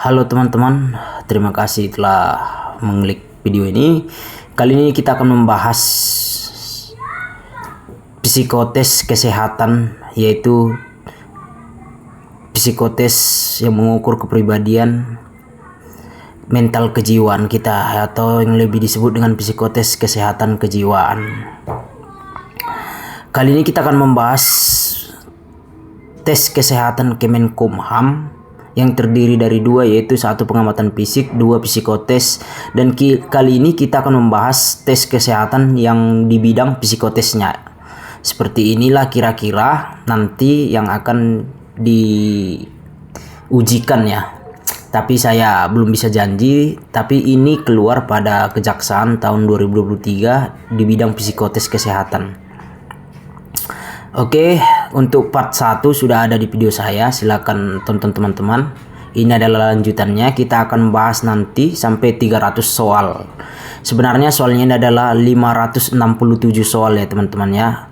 Halo teman-teman, terima kasih telah mengklik video ini. Kali ini kita akan membahas psikotes kesehatan, yaitu psikotes yang mengukur kepribadian mental kejiwaan kita, atau yang lebih disebut dengan psikotes kesehatan kejiwaan. Kali ini kita akan membahas tes kesehatan Kemenkumham yang terdiri dari dua, yaitu satu pengamatan fisik, dua psikotes, dan kali ini kita akan membahas tes kesehatan yang di bidang psikotesnya. Seperti inilah kira-kira nanti yang akan diujikan ya. Tapi saya belum bisa janji, tapi ini keluar pada Kejaksaan tahun 2023 di bidang psikotes kesehatan. Oke, untuk part 1 sudah ada di video saya, silakan tonton teman-teman. Ini adalah lanjutannya, kita akan bahas nanti sampai 300 soal. Sebenarnya soalnya ini adalah 567 soal ya teman-teman ya.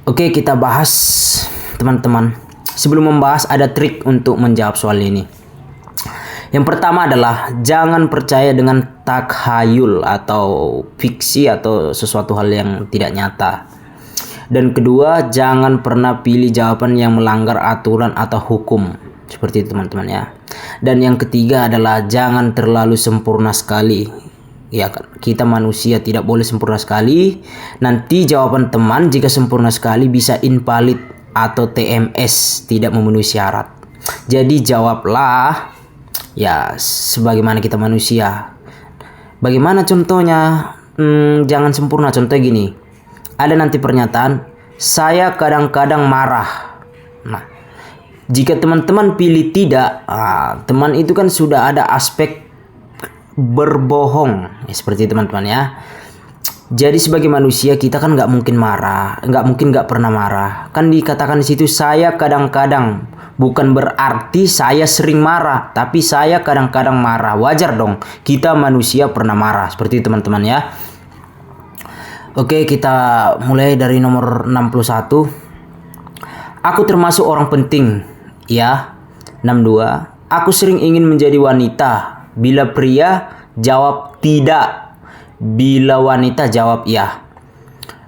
Oke, kita bahas teman-teman. Sebelum membahas, ada trik untuk menjawab soal ini. Yang pertama adalah jangan percaya dengan takhayul atau fiksi atau sesuatu hal yang tidak nyata. Dan kedua, jangan pernah pilih jawaban yang melanggar aturan atau hukum. Seperti itu teman-teman ya. Dan yang ketiga adalah jangan terlalu sempurna sekali. Ya kan, kita manusia tidak boleh sempurna sekali. Nanti jawaban teman jika sempurna sekali bisa invalid atau TMS, tidak memenuhi syarat. Jadi jawablah ya sebagaimana kita manusia. Bagaimana contohnya? Jangan sempurna. Contoh gini. Ada nanti pernyataan, saya kadang-kadang marah. Nah, jika teman-teman pilih tidak, teman itu kan sudah ada aspek berbohong. Ya, seperti teman-teman ya. Jadi sebagai manusia kita kan nggak mungkin marah, nggak mungkin nggak pernah marah. Kan dikatakan di situ saya kadang-kadang, bukan berarti saya sering marah, tapi saya kadang-kadang marah. Wajar dong, kita manusia pernah marah. Seperti teman-teman ya. Oke, kita mulai dari nomor 61. Aku termasuk orang penting, ya. 62. Aku sering ingin menjadi wanita. Bila pria, jawab tidak. Bila wanita, jawab ya.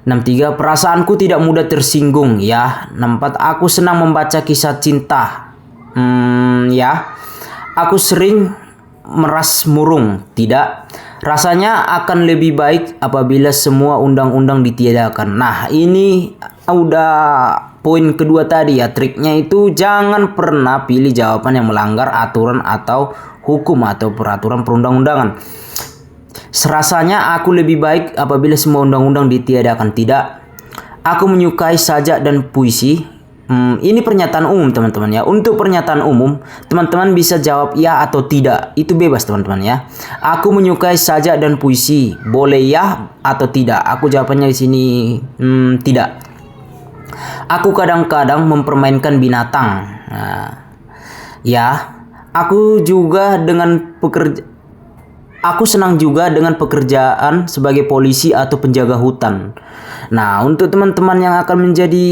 63. Perasaanku tidak mudah tersinggung, ya. 64. Aku senang membaca kisah cinta. Ya. Aku sering meras murung, tidak. Rasanya akan lebih baik apabila semua undang-undang ditiadakan. Nah, ini udah poin kedua tadi ya. Triknya itu jangan pernah pilih jawaban yang melanggar aturan atau hukum atau peraturan perundang-undangan. Rasanya aku lebih baik apabila semua undang-undang ditiadakan. Tidak. Aku menyukai sajak dan puisi. Ini pernyataan umum teman-teman ya. Untuk pernyataan umum, teman-teman bisa jawab ya atau tidak. Itu bebas teman-teman ya. Aku menyukai sajak dan puisi. Boleh ya atau tidak. Aku jawabannya di sini tidak. Aku kadang-kadang mempermainkan binatang. Nah, ya. Aku senang juga dengan pekerjaan sebagai polisi atau penjaga hutan. Nah, untuk teman-teman yang akan menjadi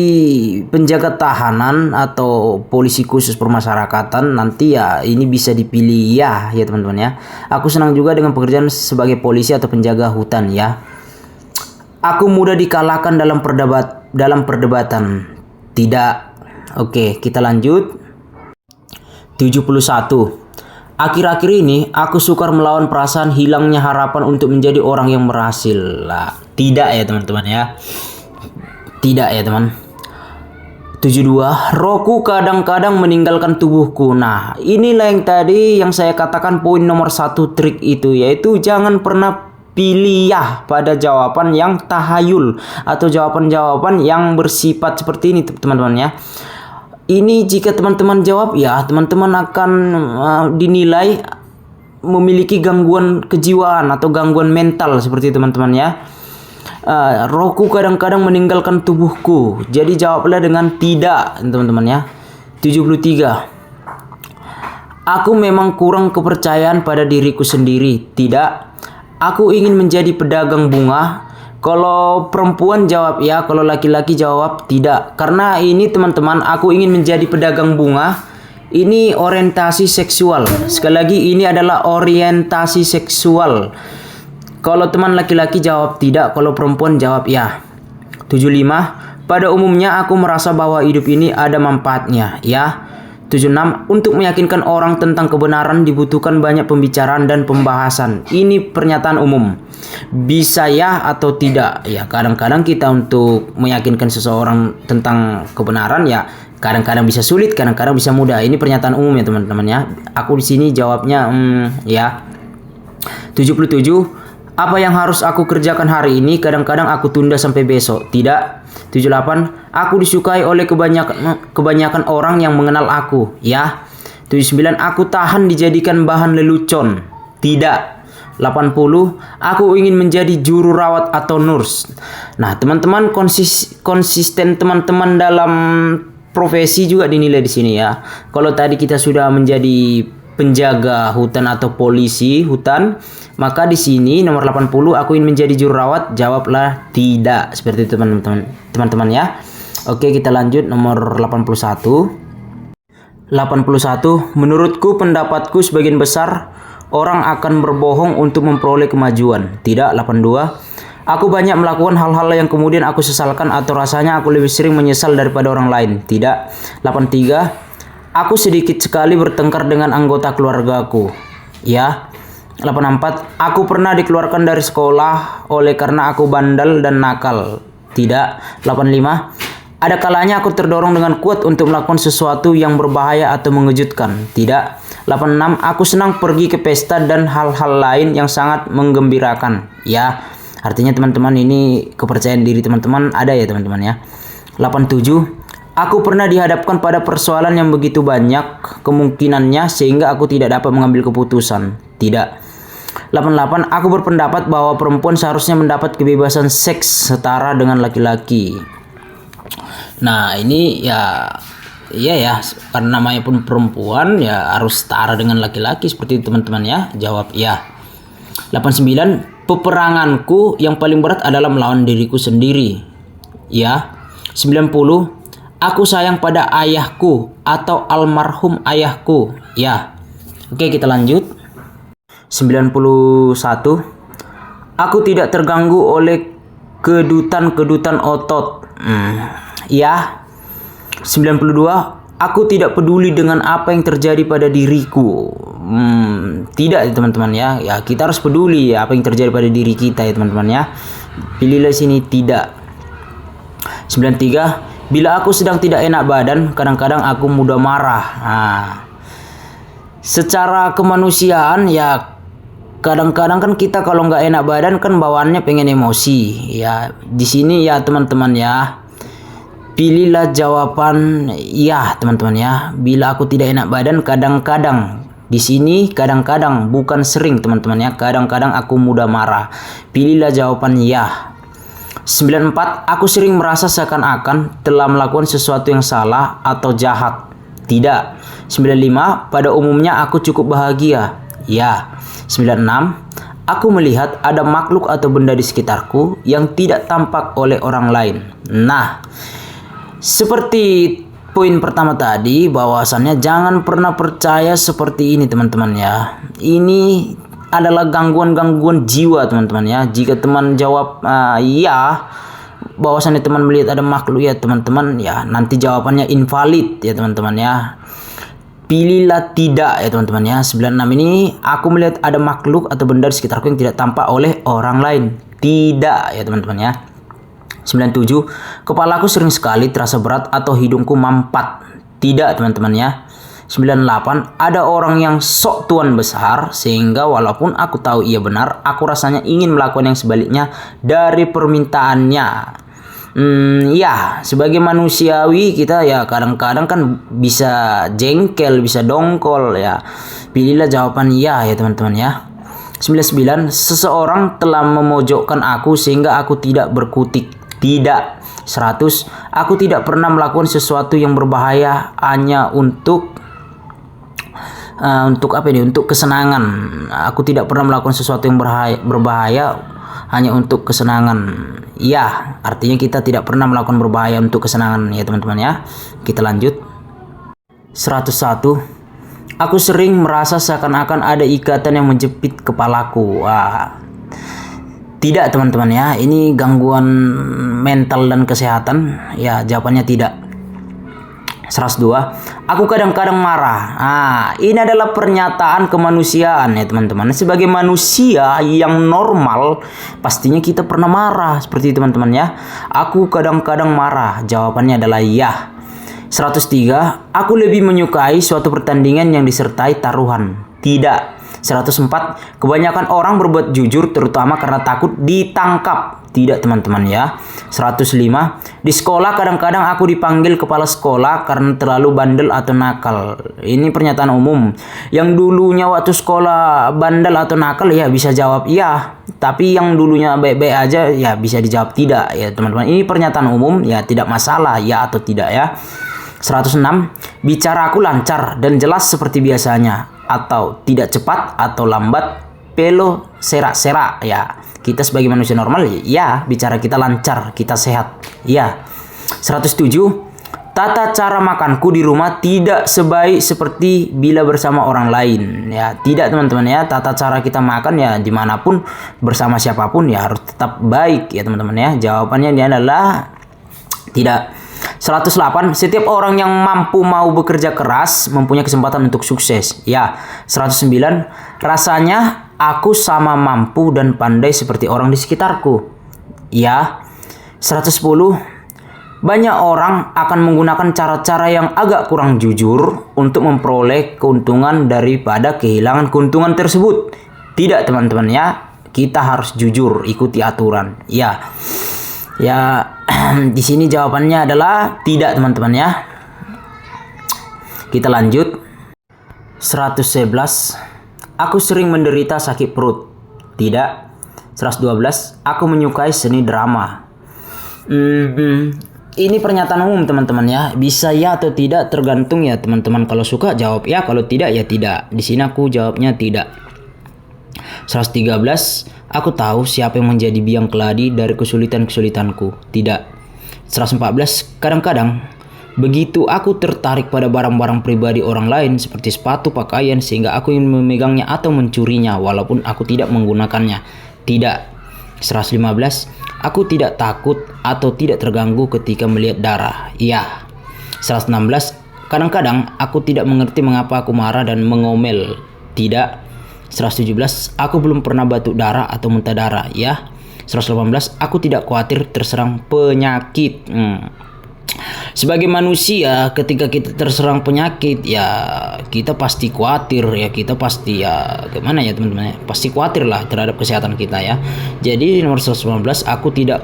penjaga tahanan atau polisi khusus permasyarakatan, nanti ya ini bisa dipilih ya teman-teman ya. Aku senang juga dengan pekerjaan sebagai polisi atau penjaga hutan ya. Aku mudah dikalahkan dalam perdebatan. Tidak. Oke, kita lanjut. 71. Akhir-akhir ini aku sukar melawan perasaan hilangnya harapan untuk menjadi orang yang berhasil. Lah, tidak ya teman-teman ya. Tidak ya teman. 72. Rohku kadang-kadang meninggalkan tubuhku. Nah, inilah yang tadi yang saya katakan poin nomor 1 trik itu, yaitu jangan pernah pilih ya pada jawaban yang tahayul atau jawaban-jawaban yang bersifat seperti ini teman-teman ya. Ini jika teman-teman jawab ya, teman-teman akan dinilai memiliki gangguan kejiwaan atau gangguan mental seperti teman-teman ya. Rohku kadang-kadang meninggalkan tubuhku. Jadi jawablah dengan tidak teman-teman ya. 73. Aku memang kurang kepercayaan pada diriku sendiri. Tidak. Aku ingin menjadi pedagang bunga. Kalau perempuan jawab ya, kalau laki-laki jawab tidak. Karena ini teman-teman, aku ingin menjadi pedagang bunga. Ini orientasi seksual. Sekali lagi, ini adalah orientasi seksual. Kalau teman laki-laki jawab tidak, kalau perempuan jawab ya. 75. Pada umumnya aku merasa bahwa hidup ini ada manfaatnya, ya. 76. Untuk meyakinkan orang tentang kebenaran dibutuhkan banyak pembicaraan dan pembahasan. Ini pernyataan umum. Bisa ya atau tidak. Ya, kadang-kadang kita untuk meyakinkan seseorang tentang kebenaran ya kadang-kadang bisa sulit, kadang-kadang bisa mudah. Ini pernyataan umum ya teman-teman ya. Aku di sini jawabnya ya. 77. Apa yang harus aku kerjakan hari ini kadang-kadang aku tunda sampai besok. Tidak. 78. Aku disukai oleh kebanyakan orang yang mengenal aku. Ya. 79. Aku tahan dijadikan bahan lelucon. Tidak. 80. Aku ingin menjadi juru rawat atau nurse. Nah, teman-teman konsisten teman-teman dalam profesi juga dinilai di sini ya. Kalau tadi kita sudah menjadi penjaga hutan atau polisi hutan, maka di sini nomor 80 aku ingin menjadi juru rawat, jawablah tidak. Seperti itu teman-teman ya. Oke, kita lanjut nomor 81. 81. Menurutku, pendapatku sebagian besar orang akan berbohong untuk memperoleh kemajuan. Tidak. 82. Aku banyak melakukan hal-hal yang kemudian aku sesalkan atau rasanya aku lebih sering menyesal daripada orang lain. Tidak. 83. Aku sedikit sekali bertengkar dengan anggota keluargaku. Ya. 84. Aku pernah dikeluarkan dari sekolah oleh karena aku bandel dan nakal. Tidak. 85. Ada kalanya aku terdorong dengan kuat untuk melakukan sesuatu yang berbahaya atau mengejutkan. Tidak. 86. Aku senang pergi ke pesta dan hal-hal lain yang sangat menggembirakan. Ya. Artinya teman-teman ini kepercayaan diri teman-teman ada ya teman-teman ya. 87. Aku pernah dihadapkan pada persoalan yang begitu banyak kemungkinannya sehingga aku tidak dapat mengambil keputusan. Tidak. 88. Aku berpendapat bahwa perempuan seharusnya mendapat kebebasan seks setara dengan laki-laki. Nah, ini ya karena namanya pun perempuan ya harus setara dengan laki-laki seperti itu teman-teman ya. Jawab ya. 89. Peperanganku yang paling berat adalah melawan diriku sendiri. Ya. 90. Aku sayang pada ayahku atau almarhum ayahku. Ya. Oke, kita lanjut. 91. Aku tidak terganggu oleh kedutan-kedutan otot. Ya. 92. Aku tidak peduli dengan apa yang terjadi pada diriku. Tidak teman-teman ya. Ya, kita harus peduli apa yang terjadi pada diri kita ya teman-teman ya. Pilihlah sini tidak. 93. Bila aku sedang tidak enak badan, kadang-kadang aku mudah marah. Nah, secara kemanusiaan ya kadang-kadang kan kita kalau nggak enak badan kan bawaannya pengen emosi. Ya, di sini ya teman-teman ya. Pilihlah jawaban ya teman-teman ya. Bila aku tidak enak badan, kadang-kadang. Di sini kadang-kadang bukan sering teman-teman ya. Kadang-kadang aku mudah marah. Pilihlah jawaban ya. 94. Aku sering merasa seakan-akan telah melakukan sesuatu yang salah atau jahat. Tidak. 95. Pada umumnya aku cukup bahagia. Ya. 96. Aku melihat ada makhluk atau benda di sekitarku yang tidak tampak oleh orang lain. Nah, seperti poin pertama tadi, bahwasannya jangan pernah percaya seperti ini teman-teman ya. Ini adalah gangguan-gangguan jiwa teman-teman ya. Jika teman jawab ya, bahwasannya teman melihat ada makhluk ya teman-teman ya, nanti jawabannya invalid ya teman-teman ya. Pilihlah tidak ya teman-teman ya. 96 ini, aku melihat ada makhluk atau benda di sekitarku yang tidak tampak oleh orang lain. Tidak ya teman-teman ya. 97. Kepalaku sering sekali terasa berat atau hidungku mampat. Tidak teman-teman ya. 98. Ada orang yang sok tuan besar sehingga walaupun aku tahu ia benar, aku rasanya ingin melakukan yang sebaliknya dari permintaannya. Ya, sebagai manusiawi kita ya kadang-kadang kan bisa jengkel, bisa dongkol ya. Pilihlah jawaban ya teman-teman ya. 99. Seseorang telah memojokkan aku sehingga aku tidak berkutik. Tidak. 100. Aku tidak pernah melakukan sesuatu yang berbahaya hanya untuk kesenangan. Aku tidak pernah melakukan sesuatu yang berbahaya hanya untuk kesenangan. Ya, artinya kita tidak pernah melakukan berbahaya untuk kesenangan ya teman-teman ya. Kita lanjut. 101. Aku sering merasa seakan-akan ada ikatan yang menjepit kepalaku. Wah, tidak teman-teman ya, ini gangguan mental dan kesehatan. Ya, jawabannya tidak. 102. Aku kadang-kadang marah. Ini adalah pernyataan kemanusiaan ya teman-teman. Sebagai manusia yang normal, pastinya kita pernah marah seperti itu teman-teman ya. Aku kadang-kadang marah. Jawabannya adalah ya. 103. Aku lebih menyukai suatu pertandingan yang disertai taruhan. Tidak. 104. Kebanyakan orang berbuat jujur terutama karena takut ditangkap. Tidak teman-teman ya. 105. Di sekolah kadang-kadang aku dipanggil kepala sekolah karena terlalu bandel atau nakal. Ini pernyataan umum. Yang dulunya waktu sekolah bandel atau nakal ya bisa jawab iya. Tapi yang dulunya baik-baik aja ya bisa dijawab tidak ya teman-teman. Ini pernyataan umum ya, tidak masalah ya atau tidak ya. 106. Bicara aku lancar dan jelas seperti biasanya, atau tidak cepat atau lambat, pelo serak-serak ya. Kita sebagai manusia normal ya, bicara kita lancar, kita sehat ya. 107. Tata cara makanku di rumah tidak sebaik seperti bila bersama orang lain ya. Tidak teman-teman ya, tata cara kita makan ya dimanapun bersama siapapun ya harus tetap baik ya teman-teman ya. Jawabannya ini adalah tidak. 108. Setiap orang yang mampu mau bekerja keras mempunyai kesempatan untuk sukses. Ya. 109. Rasanya aku sama mampu dan pandai seperti orang di sekitarku. Ya. 110. Banyak orang akan menggunakan cara-cara yang agak kurang jujur untuk memperoleh keuntungan daripada kehilangan keuntungan tersebut. Tidak teman-teman ya. Kita harus jujur, ikuti aturan. Ya. Ya, di sini jawabannya adalah tidak teman-teman ya. Kita lanjut. 111. Aku sering menderita sakit perut. Tidak. 112. Aku menyukai seni drama. Ini pernyataan umum teman-teman ya. Bisa ya atau tidak tergantung ya teman-teman. Kalau suka jawab ya, kalau tidak ya tidak. Di sini aku jawabnya tidak. 113. Aku tahu siapa yang menjadi biang keladi dari kesulitan-kesulitanku. Tidak. 114. Kadang-kadang begitu aku tertarik pada barang-barang pribadi orang lain seperti sepatu, pakaian, sehingga aku ingin memegangnya atau mencurinya walaupun aku tidak menggunakannya. Tidak. 115. Aku tidak takut atau tidak terganggu ketika melihat darah. Iya. 116. Kadang-kadang aku tidak mengerti mengapa aku marah dan mengomel. Tidak. 117. Aku belum pernah batuk darah atau muntah darah. Ya. 118. Aku tidak khawatir terserang penyakit. Sebagai manusia ketika kita terserang penyakit ya kita pasti khawatir ya, kita pasti ya gimana ya teman-teman ya, pasti khawatir lah terhadap kesehatan kita ya. Jadi nomor 119, aku tidak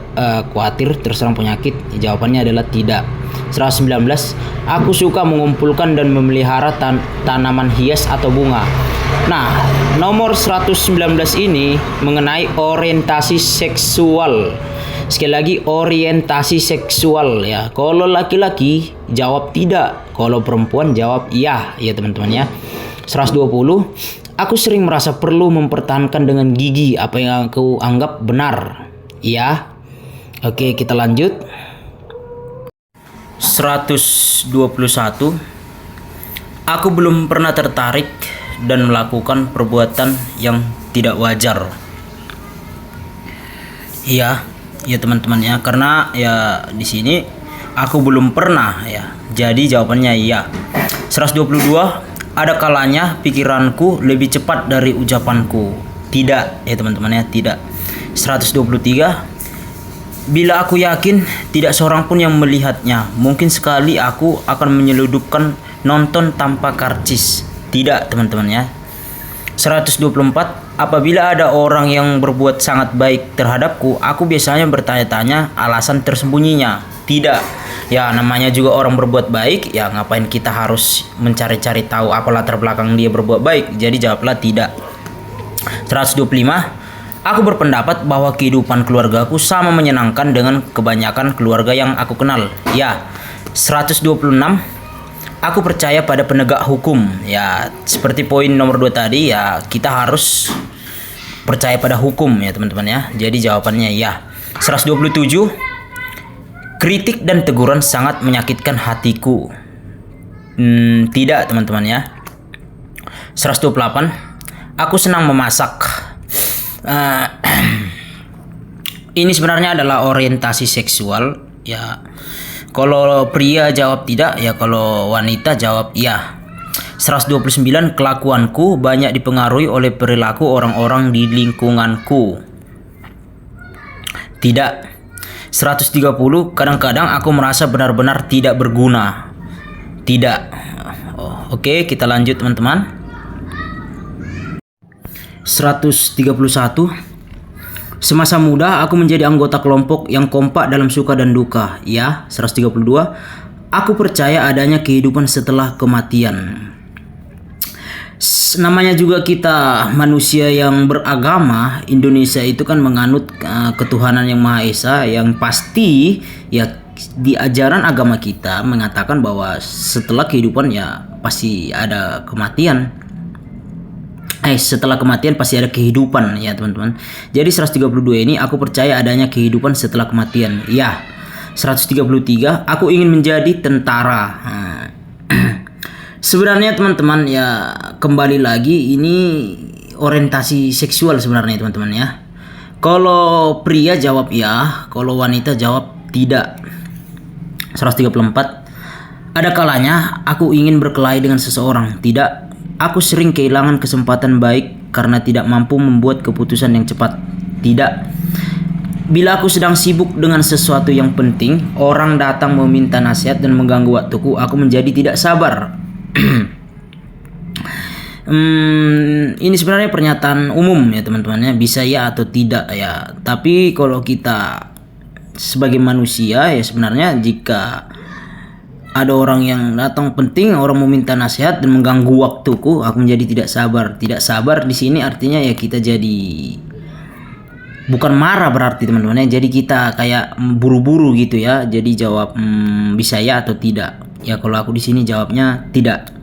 khawatir terserang penyakit. Jawabannya adalah tidak. 119. Aku suka mengumpulkan dan memelihara tanaman hias atau bunga. Nah, nomor 119 ini mengenai orientasi seksual. Sekali lagi, orientasi seksual ya. Kalau laki-laki jawab tidak, kalau perempuan jawab iya ya teman-teman ya. 120. Aku sering merasa perlu mempertahankan dengan gigi apa yang aku anggap benar. Iya. Oke, kita lanjut. 121. Aku belum pernah tertarik dan melakukan perbuatan yang tidak wajar. Iya. Ya teman-teman ya, karena ya di sini aku belum pernah ya. Jadi jawabannya iya. 122. Ada kalanya pikiranku lebih cepat dari ucapanku. Tidak ya teman-teman ya, tidak. 123. Bila aku yakin tidak seorang pun yang melihatnya, mungkin sekali aku akan menyeludupkan nonton tanpa karcis. Tidak teman-teman ya. 124. Apabila ada orang yang berbuat sangat baik terhadapku, aku biasanya bertanya-tanya alasan tersembunyinya. Tidak. Ya namanya juga orang berbuat baik, ya ngapain kita harus mencari-cari tahu apa latar belakang dia berbuat baik. Jadi jawablah tidak. 125. Aku berpendapat bahwa kehidupan keluargaku sama menyenangkan dengan kebanyakan keluarga yang aku kenal. Ya. 126. Aku percaya pada penegak hukum. Ya, seperti poin nomor 2 tadi ya, kita harus percaya pada hukum ya teman-teman ya. Jadi jawabannya ya. 127. Kritik dan teguran sangat menyakitkan hatiku. Tidak teman-teman ya. 128. Aku senang memasak. Ini sebenarnya adalah orientasi seksual ya. Kalau pria jawab tidak, ya kalau wanita jawab iya. 129. Kelakuanku banyak dipengaruhi oleh perilaku orang-orang di lingkunganku. Tidak. 130. Kadang-kadang aku merasa benar-benar tidak berguna. Tidak. Oke, kita lanjut teman-teman. 131. Semasa muda aku menjadi anggota kelompok yang kompak dalam suka dan duka. Ya. 132. Aku percaya adanya kehidupan setelah kematian. Namanya juga kita manusia yang beragama. Indonesia itu kan menganut ketuhanan yang Maha Esa, yang pasti ya di ajaran agama kita mengatakan bahwa setelah kehidupan ya pasti ada kematian. Setelah kematian pasti ada kehidupan ya teman-teman. Jadi 132 ini aku percaya adanya kehidupan setelah kematian. Ya. 133 aku ingin menjadi tentara. Sebenarnya teman-teman ya kembali lagi ini orientasi seksual sebenarnya teman-teman ya. Kalau pria jawab ya, kalau wanita jawab tidak. 134. Ada kalanya aku ingin berkelahi dengan seseorang. Tidak. Aku sering kehilangan kesempatan baik karena tidak mampu membuat keputusan yang cepat. Tidak. Bila aku sedang sibuk dengan sesuatu yang penting, orang datang meminta nasihat dan mengganggu waktuku, aku menjadi tidak sabar. Ini sebenarnya pernyataan umum ya teman-teman ya, bisa ya atau tidak ya. Tapi kalau kita sebagai manusia ya sebenarnya jika ada orang yang datang penting, orang meminta nasihat dan mengganggu waktuku, aku menjadi tidak sabar. Tidak sabar di sini artinya ya kita jadi bukan marah berarti teman-teman ya. Jadi kita kayak buru-buru gitu ya. Jadi jawab bisa ya atau tidak. Ya kalau aku di sini jawabnya tidak.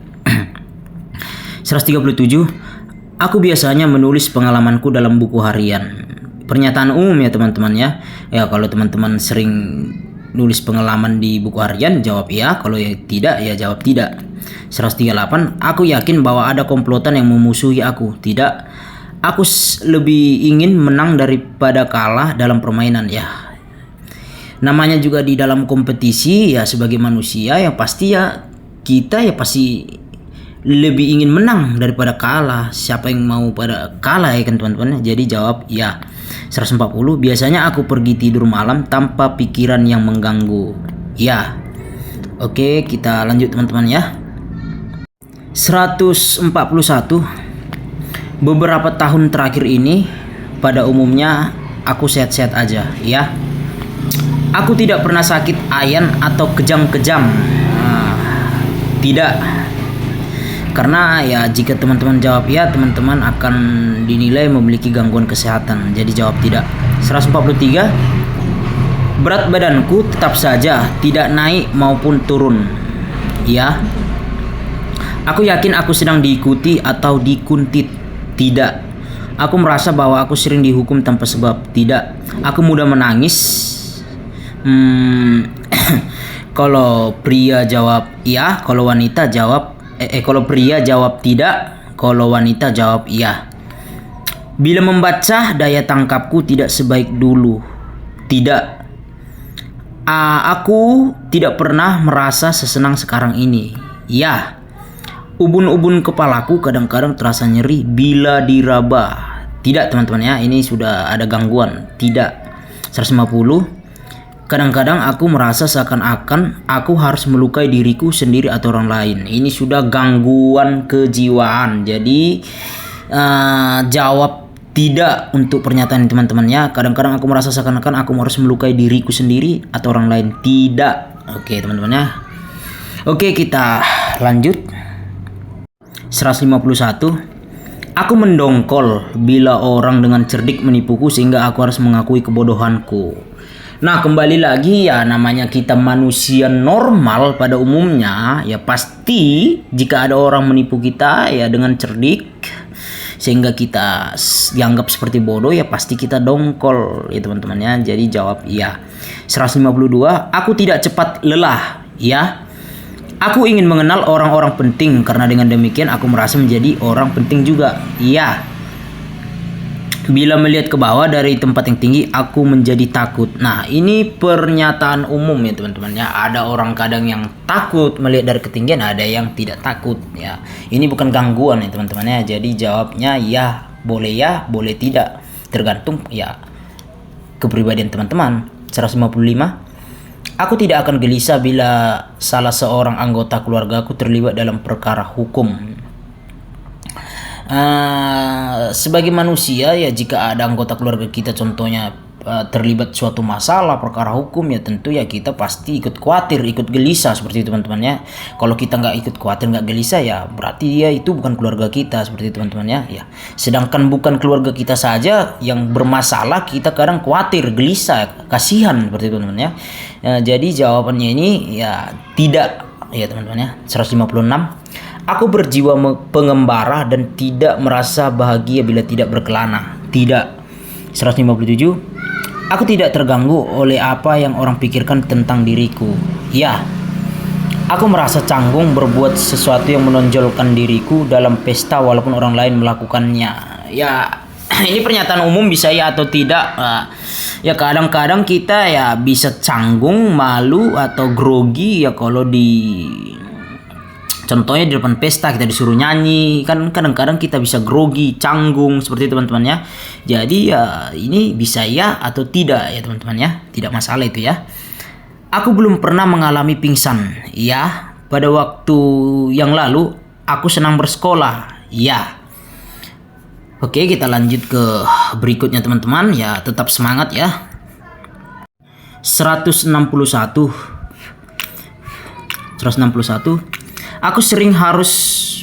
137. Aku biasanya menulis pengalamanku dalam buku harian. Pernyataan umum ya teman-teman ya. Ya kalau teman-teman sering nulis pengalaman di buku harian jawab iya, kalau ya tidak ya jawab tidak. 138. Aku yakin bahwa ada komplotan yang memusuhi aku. Tidak. Aku lebih ingin menang daripada kalah dalam permainan ya. Namanya juga di dalam kompetisi ya sebagai manusia ya pasti ya kita ya pasti lebih ingin menang daripada kalah. Siapa yang mau pada kalah ya kan teman-teman. Jadi jawab ya. 140. Biasanya aku pergi tidur malam tanpa pikiran yang mengganggu. Ya. Oke, kita lanjut teman-teman ya. 141. Beberapa tahun terakhir ini pada umumnya aku sehat-sehat aja ya. Aku tidak pernah sakit ayan atau kejang-kejang. Tidak. Karena ya jika teman-teman jawab ya, teman-teman akan dinilai memiliki gangguan kesehatan. Jadi jawab tidak. 143. Berat badanku tetap saja tidak naik maupun turun. Ya. Aku yakin aku sedang diikuti atau dikuntit. Tidak. Aku merasa bahwa aku sering dihukum tanpa sebab. Tidak. Aku mudah menangis. Kalau pria jawab iya, kalau wanita jawab kalau pria jawab tidak, kalau wanita jawab iya. Bila membaca daya tangkapku tidak sebaik dulu. Tidak. Aku tidak pernah merasa sesenang sekarang ini. Ya. Ubun-ubun kepalaku kadang-kadang terasa nyeri bila diraba. Tidak teman-teman ya, ini sudah ada gangguan. Tidak. 150. Kadang-kadang aku merasa seakan-akan aku harus melukai diriku sendiri atau orang lain. Ini sudah gangguan kejiwaan. Jadi jawab tidak untuk pernyataan teman-teman ya. Kadang-kadang aku merasa seakan-akan aku harus melukai diriku sendiri atau orang lain. Tidak. Oke teman-teman ya. Oke kita lanjut. 151. Aku mendongkol bila orang dengan cerdik menipuku sehingga aku harus mengakui kebodohanku. Nah kembali lagi ya namanya kita manusia normal pada umumnya ya pasti jika ada orang menipu kita ya dengan cerdik sehingga kita dianggap seperti bodoh ya pasti kita dongkol ya teman-teman ya. Jadi jawab iya. 152. Aku tidak cepat lelah ya. Aku ingin mengenal orang-orang penting karena dengan demikian aku merasa menjadi orang penting juga. Iya. Bila melihat ke bawah dari tempat yang tinggi, aku menjadi takut. Nah, ini pernyataan umum ya teman-teman ya. Ada orang kadang yang takut melihat dari ketinggian, ada yang tidak takut ya. Ini bukan gangguan ya teman-teman ya. Jadi jawabnya ya, boleh tidak. Tergantung ya kepribadian teman-teman. 155. Aku tidak akan gelisah bila salah seorang anggota keluargaku terlibat dalam perkara hukum. Sebagai manusia ya, jika ada anggota keluarga kita contohnya terlibat suatu masalah perkara hukum ya, tentu ya kita pasti ikut khawatir, ikut gelisah seperti itu teman-teman ya. Kalau kita nggak ikut khawatir, nggak gelisah ya berarti dia itu bukan keluarga kita seperti itu teman-teman ya. Sedangkan bukan keluarga kita saja yang bermasalah kita kadang khawatir, gelisah, kasihan seperti itu teman-teman ya. Jadi jawabannya ini ya tidak ya teman-teman ya. 156. Aku berjiwa pengembara dan tidak merasa bahagia bila tidak berkelana. Tidak. 157. Aku tidak terganggu oleh apa yang orang pikirkan tentang diriku. Ya. Aku merasa canggung berbuat sesuatu yang menonjolkan diriku dalam pesta walaupun orang lain melakukannya. Ya, ini pernyataan umum bisa ya atau tidak. Ya kadang-kadang kita ya bisa canggung, malu atau grogi ya kalau contohnya di depan pesta kita disuruh nyanyi, kan kadang-kadang kita bisa grogi, canggung seperti itu teman-teman ya. Jadi ya ini bisa ya atau tidak ya teman-teman ya, tidak masalah itu ya. Aku belum pernah mengalami pingsan. Ya, pada waktu yang lalu aku senang bersekolah. Ya. Oke, kita lanjut ke berikutnya teman-teman ya, tetap semangat ya. 161. Aku sering harus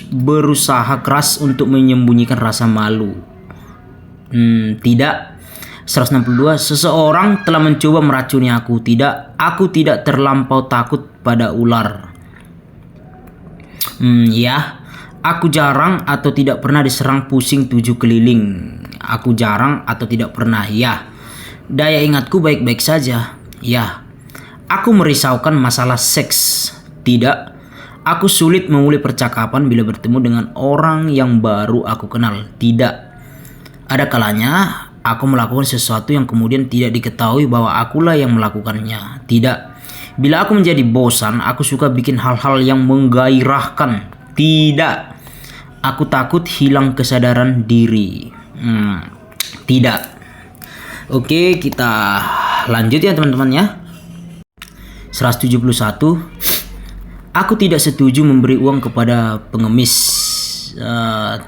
berusaha keras untuk menyembunyikan rasa malu. Tidak. 162. Seseorang telah mencoba meracuni aku. Tidak. Aku tidak terlampau takut pada ular. Ya. Aku jarang atau tidak pernah diserang pusing 7 keliling. Aku jarang atau tidak pernah. Ya. Daya ingatku baik-baik saja. Ya. Aku merisaukan masalah seks. Tidak. Aku sulit memulai percakapan bila bertemu dengan orang yang baru aku kenal. Tidak. Ada kalanya aku melakukan sesuatu yang kemudian tidak diketahui bahwa akulah yang melakukannya. Tidak. Bila aku menjadi bosan, aku suka bikin hal-hal yang menggairahkan. Tidak. Aku takut hilang kesadaran diri. Tidak. Oke, kita lanjut ya teman-teman ya. 171. Aku tidak setuju memberi uang kepada pengemis.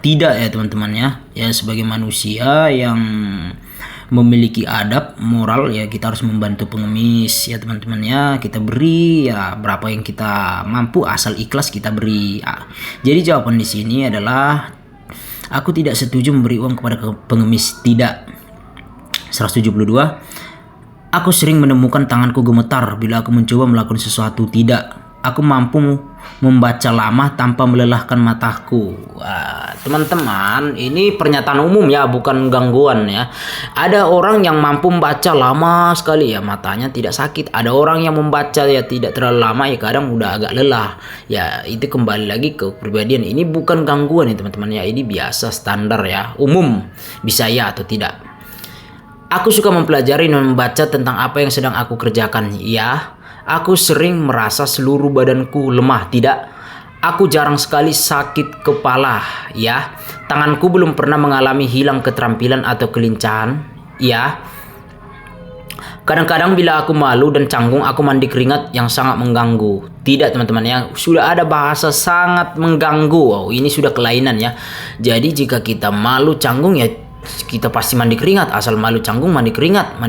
Tidak ya teman-teman ya. Ya sebagai manusia yang memiliki adab moral ya, kita harus membantu pengemis ya teman-teman ya. Kita beri ya berapa yang kita mampu, asal ikhlas kita beri. Jadi jawaban di sini adalah aku tidak setuju memberi uang kepada pengemis. Tidak. 172. Aku sering menemukan tanganku gemetar bila aku mencoba melakukan sesuatu. Tidak. Aku mampu membaca lama tanpa melelahkan mataku. Teman-teman, ini pernyataan umum ya, bukan gangguan ya. Ada orang yang mampu membaca lama sekali ya, matanya tidak sakit. Ada orang yang membaca ya tidak terlalu lama ya, kadang udah agak lelah. Ya, itu kembali lagi ke kepribadian. Ini bukan gangguan ya teman-teman ya, ini biasa standar ya, umum. Bisa ya atau tidak. Aku suka mempelajari dan membaca tentang apa yang sedang aku kerjakan. Ya. Aku sering merasa seluruh badanku lemah. Tidak. Aku jarang sekali sakit kepala. Ya. Tanganku belum pernah mengalami hilang keterampilan atau kelincahan. Ya. Kadang-kadang bila aku malu dan canggung, aku mandi keringat yang sangat mengganggu. Tidak teman-teman ya. Sudah ada bahasa sangat mengganggu. Ini sudah kelainan ya. Jadi jika kita malu canggung ya kita pasti mandi keringat. Asal malu canggung mandi keringat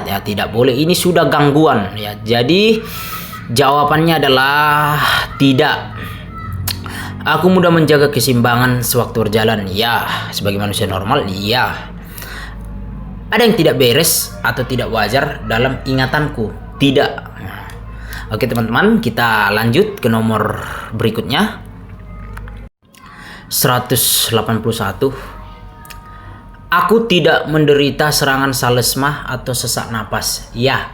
ya, tidak boleh. Ini sudah gangguan ya. Jadi jawabannya adalah tidak. Aku mudah menjaga keseimbangan sewaktu berjalan. Ya, sebagai manusia normal. Ya. Ada yang tidak beres atau tidak wajar dalam ingatanku. Tidak. Oke teman-teman, kita lanjut ke nomor berikutnya. 181. Aku tidak menderita serangan salesma atau sesak napas. Ya,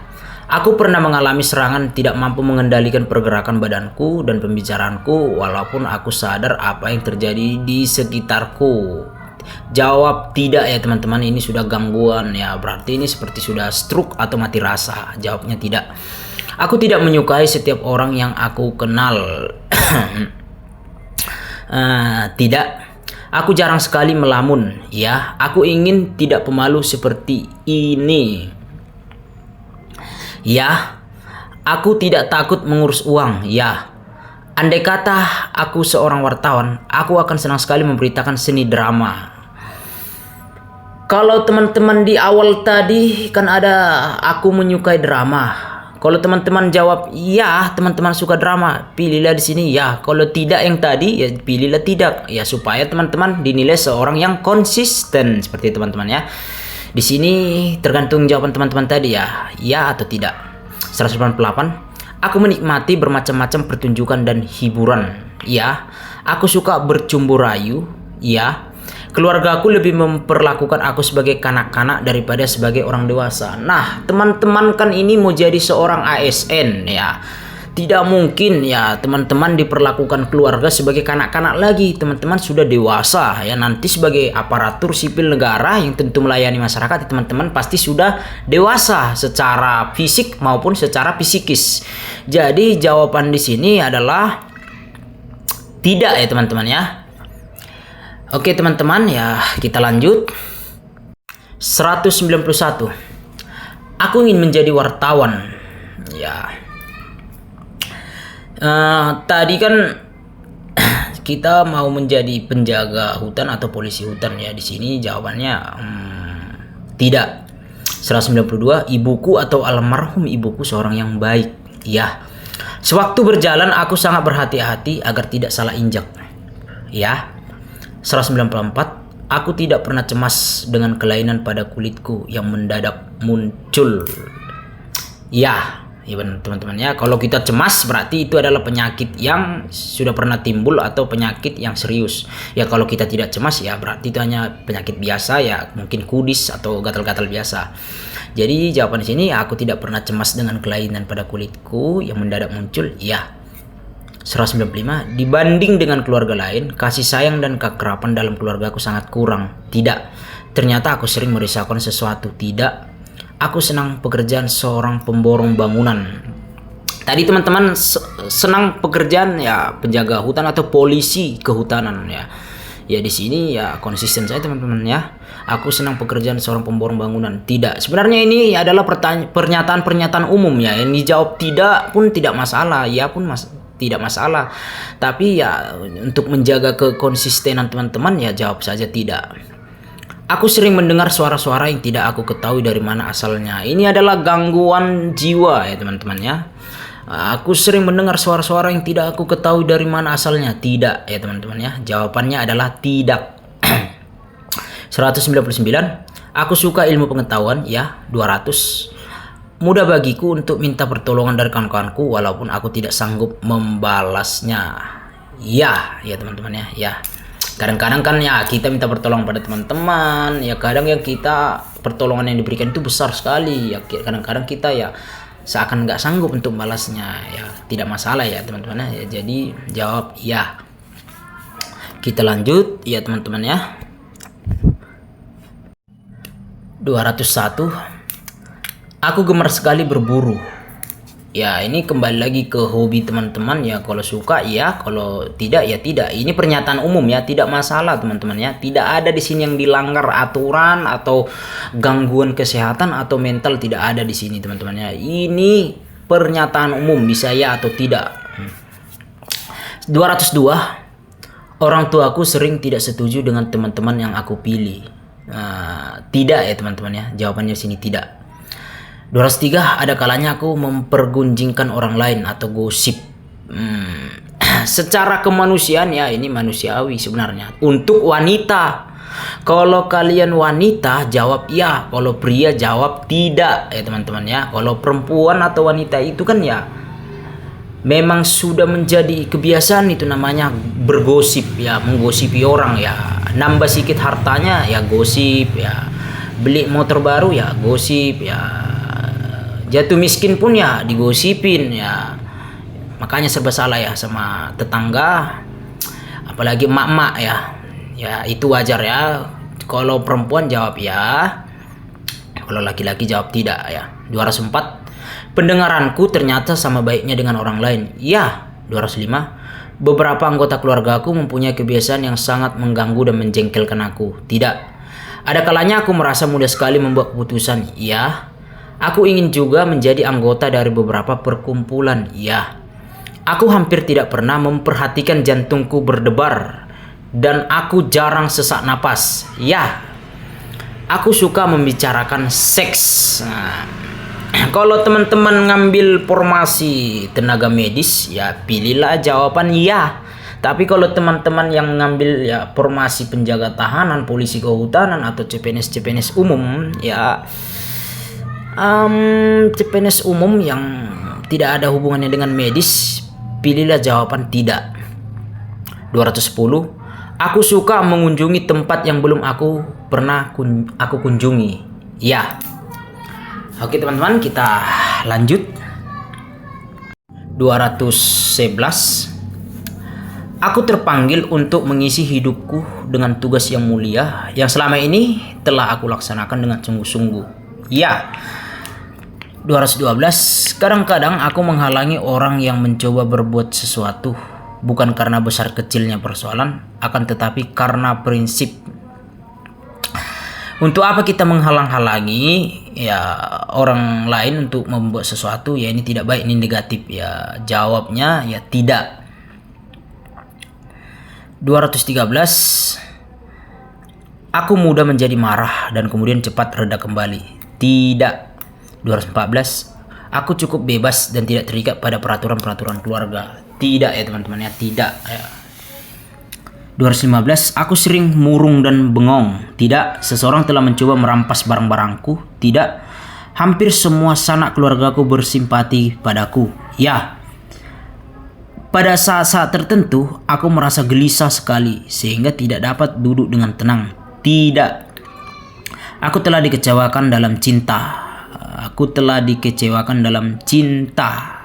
Aku pernah mengalami serangan tidak mampu mengendalikan pergerakan badanku dan pembicaraanku walaupun aku sadar apa yang terjadi di sekitarku. Jawab tidak ya teman-teman, ini sudah gangguan ya, berarti ini seperti sudah stroke atau mati rasa. Jawabnya tidak. Aku tidak menyukai setiap orang yang aku kenal. Tidak. Aku jarang sekali melamun ya. Aku ingin tidak pemalu seperti ini. Ya, aku tidak takut mengurus uang. Ya, andai kata aku seorang wartawan, aku akan senang sekali memberitakan seni drama. Kalau teman-teman di awal tadi kan ada aku menyukai drama. Kalau teman-teman jawab ya, teman-teman suka drama, pilihlah di sini ya. Kalau tidak yang tadi ya pilihlah tidak. Ya supaya teman-teman dinilai seorang yang konsisten seperti teman-teman ya. Di sini tergantung jawaban teman-teman tadi ya atau tidak. 198. Aku menikmati bermacam-macam pertunjukan dan hiburan. Ya, aku suka bercumbu rayu. Ya, keluarga aku lebih memperlakukan aku sebagai kanak-kanak daripada sebagai orang dewasa. Nah, teman-teman kan ini mau jadi seorang ASN ya. Tidak mungkin ya teman-teman diperlakukan keluarga sebagai kanak-kanak lagi. Teman-teman sudah dewasa ya, nanti sebagai aparatur sipil negara yang tentu melayani masyarakat, teman-teman pasti sudah dewasa secara fisik maupun secara psikis. Jadi jawaban di sini adalah tidak ya teman-teman ya. Oke teman-teman ya, kita lanjut. 191. Aku ingin menjadi wartawan. Ya. Tadi kan kita mau menjadi penjaga hutan atau polisi hutan ya. Di sini jawabannya tidak. 192. Ibuku atau almarhum ibuku seorang yang baik. Ya. Sewaktu berjalan aku sangat berhati-hati agar tidak salah injak. Ya. 194. Aku tidak pernah cemas dengan kelainan pada kulitku yang mendadak muncul. Ya. Ya benar teman-teman ya, kalau kita cemas berarti itu adalah penyakit yang sudah pernah timbul atau penyakit yang serius. Ya kalau kita tidak cemas ya berarti itu hanya penyakit biasa ya, mungkin kudis atau gatal-gatal biasa. Jadi jawaban di sini aku tidak pernah cemas dengan kelainan pada kulitku yang mendadak muncul. Ya. 195. Dibanding dengan keluarga lain, kasih sayang dan kekerapan dalam keluarga aku sangat kurang. Tidak. Ternyata aku sering merisaukan sesuatu. Tidak. Aku senang pekerjaan seorang pemborong bangunan. Tadi teman-teman senang pekerjaan ya penjaga hutan atau polisi kehutanan ya. Ya di sini ya konsisten saya teman-teman ya. Aku senang pekerjaan seorang pemborong bangunan. Tidak. Sebenarnya ini adalah pernyataan umum ya. Yang dijawab tidak pun tidak masalah, ya pun tidak masalah. Tapi ya untuk menjaga kekonsistenan teman-teman ya jawab saja tidak. Aku sering mendengar suara-suara yang tidak aku ketahui dari mana asalnya. Ini adalah gangguan jiwa ya teman-teman ya. Aku sering mendengar suara-suara yang tidak aku ketahui dari mana asalnya. Tidak ya teman-teman ya. Jawabannya adalah tidak. 199. Aku suka ilmu pengetahuan ya. 200. Mudah bagiku untuk minta pertolongan dari kawan-kawanku walaupun aku tidak sanggup membalasnya. Ya teman-teman ya. Ya. Kadang-kadang kan ya kita minta pertolongan pada teman-teman, ya kadang yang kita pertolongan yang diberikan itu besar sekali, ya kadang-kadang kita ya seakan nggak sanggup untuk balasnya, ya tidak masalah ya teman-teman ya. Jadi jawab ya. Kita lanjut ya teman-teman ya. 201. Aku gemar sekali berburu. Ya ini kembali lagi ke hobi teman-teman ya, kalau suka ya, kalau tidak ya tidak. Ini pernyataan umum ya, tidak masalah teman-teman ya. Tidak ada di sini yang dilanggar aturan atau gangguan kesehatan atau mental, tidak ada di sini teman-teman ya. Ini pernyataan umum, bisa ya atau tidak. 202. Orang tuaku sering tidak setuju dengan teman-teman yang aku pilih. Tidak ya teman-teman ya, jawabannya di sini tidak. 203. Ada kalanya aku mempergunjingkan orang lain atau gosip. Secara kemanusiaan ya ini manusiawi sebenarnya. Untuk wanita, kalau kalian wanita jawab ya, kalau pria jawab tidak ya teman-teman ya. Kalau perempuan atau wanita itu kan ya memang sudah menjadi kebiasaan, itu namanya bergosip ya, menggosipi orang ya. Nambah sedikit hartanya ya gosip ya, beli motor baru ya gosip ya, Jatuh miskin pun ya digosipin ya. Makanya serba salah ya sama tetangga, apalagi emak-emak ya. Ya itu wajar ya. Kalau perempuan jawab ya, kalau laki-laki jawab tidak ya. 204. Pendengaranku ternyata sama baiknya dengan orang lain. Ya. 205. Beberapa anggota keluargaku mempunyai kebiasaan yang sangat mengganggu dan menjengkelkan aku. Tidak. Ada kalanya aku merasa mudah sekali membuat keputusan. Ya. Aku ingin juga menjadi anggota dari beberapa perkumpulan. Ya. Aku hampir tidak pernah memperhatikan jantungku berdebar. Dan aku jarang sesak napas. Ya. Aku suka membicarakan seks. Kalau teman-teman ngambil formasi tenaga medis, ya pilihlah jawaban ya. Tapi kalau teman-teman yang ngambil ya formasi penjaga tahanan, polisi kehutanan atau CPNS umum, ya CPNS umum yang tidak ada hubungannya dengan medis, pilihlah jawaban tidak. 210. Aku suka mengunjungi tempat yang belum aku pernah kunjungi. Ya. Oke teman-teman, kita lanjut. 211. Aku terpanggil untuk mengisi hidupku dengan tugas yang mulia yang selama ini telah aku laksanakan dengan sungguh-sungguh. Ya. 212. Kadang-kadang aku menghalangi orang yang mencoba berbuat sesuatu, bukan karena besar kecilnya persoalan, akan tetapi karena prinsip. Untuk apa kita menghalang-halangi ya orang lain untuk membuat sesuatu? Ya ini tidak baik, ini negatif ya. Jawabnya ya tidak. 213. Aku mudah menjadi marah dan kemudian cepat reda kembali. Tidak. 214. Aku cukup bebas dan tidak terikat pada peraturan-peraturan keluarga. Tidak ya teman-teman ya, tidak ya. 215. Aku sering murung dan bengong. Tidak. Seseorang telah mencoba merampas barang-barangku. Tidak. Hampir semua sanak keluargaku bersimpati padaku. Ya. Pada saat-saat tertentu aku merasa gelisah sekali sehingga tidak dapat duduk dengan tenang. Tidak. Aku telah dikecewakan dalam cinta. Aku telah dikecewakan dalam cinta.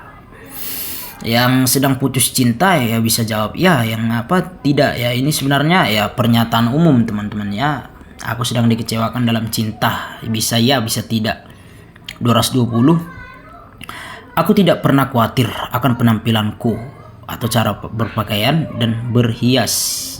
Yang sedang putus cinta ya bisa jawab ya, yang apa tidak ya. Ini sebenarnya ya pernyataan umum teman-teman ya. Aku sedang dikecewakan dalam cinta, bisa ya bisa tidak. 220. Aku tidak pernah khawatir akan penampilanku atau cara berpakaian dan berhias.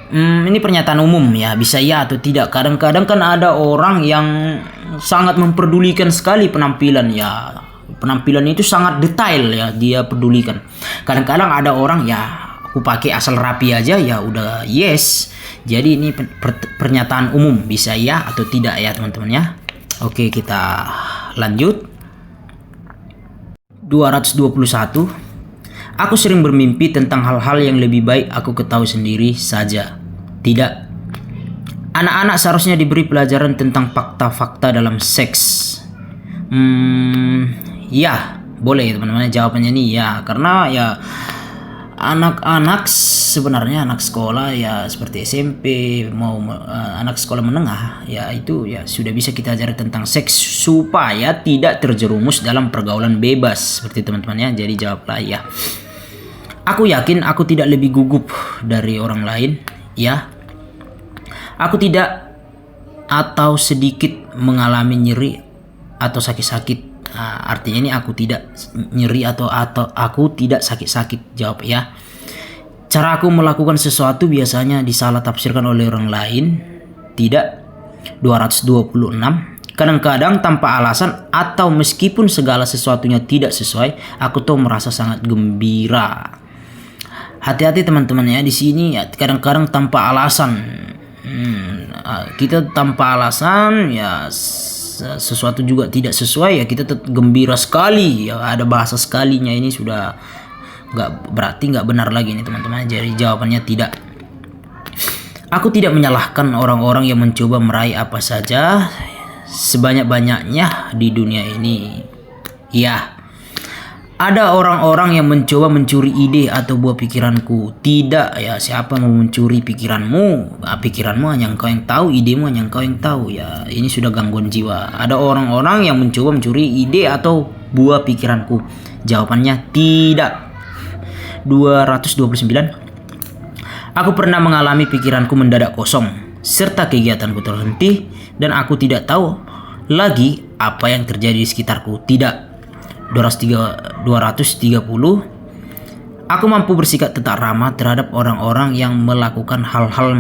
Ini pernyataan umum ya, bisa ya atau tidak. Kadang-kadang kan ada orang yang sangat memperdulikan sekali penampilan ya. Penampilan itu sangat detail ya, dia pedulikan. Kadang-kadang ada orang ya, aku pakai asal rapi aja ya udah yes. Jadi ini pernyataan umum, bisa ya atau tidak ya teman-teman ya. Oke, kita lanjut. 221. Aku sering bermimpi tentang hal-hal yang lebih baik aku ketahui sendiri saja. Tidak. Anak-anak seharusnya diberi pelajaran tentang fakta-fakta dalam seks. Ya, boleh teman-teman, jawabannya nih ya, karena ya anak-anak sebenarnya anak sekolah ya seperti SMP mau anak sekolah menengah ya itu ya sudah bisa kita ajar tentang seks supaya tidak terjerumus dalam pergaulan bebas seperti teman-teman ya. Jadi jawablah ya. Aku yakin aku tidak lebih gugup dari orang lain ya. Aku tidak atau sedikit mengalami nyeri atau sakit-sakit. Artinya ini aku tidak nyeri atau aku tidak sakit-sakit. Jawab ya. Cara aku melakukan sesuatu biasanya disalah tafsirkan oleh orang lain. Tidak. 226. Kadang-kadang tanpa alasan atau meskipun segala sesuatunya tidak sesuai, aku tuh merasa sangat gembira. Hati-hati teman-teman ya, di sini ya kadang-kadang tanpa alasan. Kita tanpa alasan ya sesuatu juga tidak sesuai ya kita tetap gembira sekali ya. Ada bahasa sekalinya ini sudah berarti nggak benar lagi nih teman-teman. Jadi jawabannya tidak. Aku tidak menyalahkan orang-orang yang mencoba meraih apa saja sebanyak-banyaknya di dunia ini. Ya. Ada orang-orang yang mencoba mencuri ide atau buah pikiranku. Tidak ya, siapa mau mencuri pikiranmu? Pikiranmu hanya engkau yang tahu, idemu hanya engkau yang tahu. Ya, ini sudah gangguan jiwa. Ada orang-orang yang mencoba mencuri ide atau buah pikiranku. Jawabannya tidak. 229. Aku pernah mengalami pikiranku mendadak kosong, serta kegiatanku terhenti, dan aku tidak tahu lagi apa yang terjadi di sekitarku. Tidak. 230. Aku mampu bersikap tetap ramah terhadap orang-orang yang melakukan hal-hal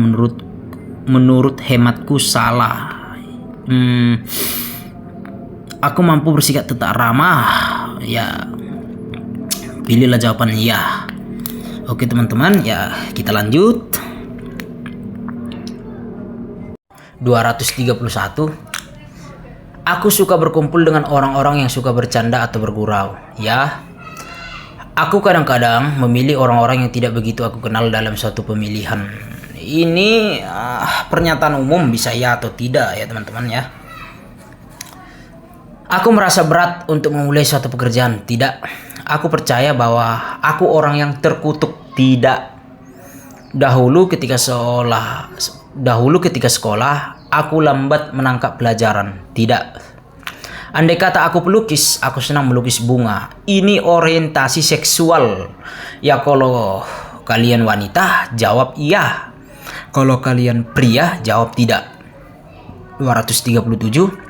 menurut hematku salah. Aku mampu bersikap tetap ramah. Ya, pilihlah jawaban ya. Oke teman-teman, ya kita lanjut. 231. Aku suka berkumpul dengan orang-orang yang suka bercanda atau bergurau. Ya, aku kadang-kadang memilih orang-orang yang tidak begitu aku kenal dalam suatu pemilihan. Ini pernyataan umum, bisa ya atau tidak ya teman-teman ya. Aku merasa berat untuk memulai suatu pekerjaan. Tidak. Aku percaya bahwa aku orang yang terkutuk. Tidak. Dahulu ketika sekolah, aku lambat menangkap pelajaran. Tidak. Andai kata aku pelukis, aku senang melukis bunga. Ini orientasi seksual. Ya kalau kalian wanita, jawab iya. Kalau kalian pria, jawab tidak. 237.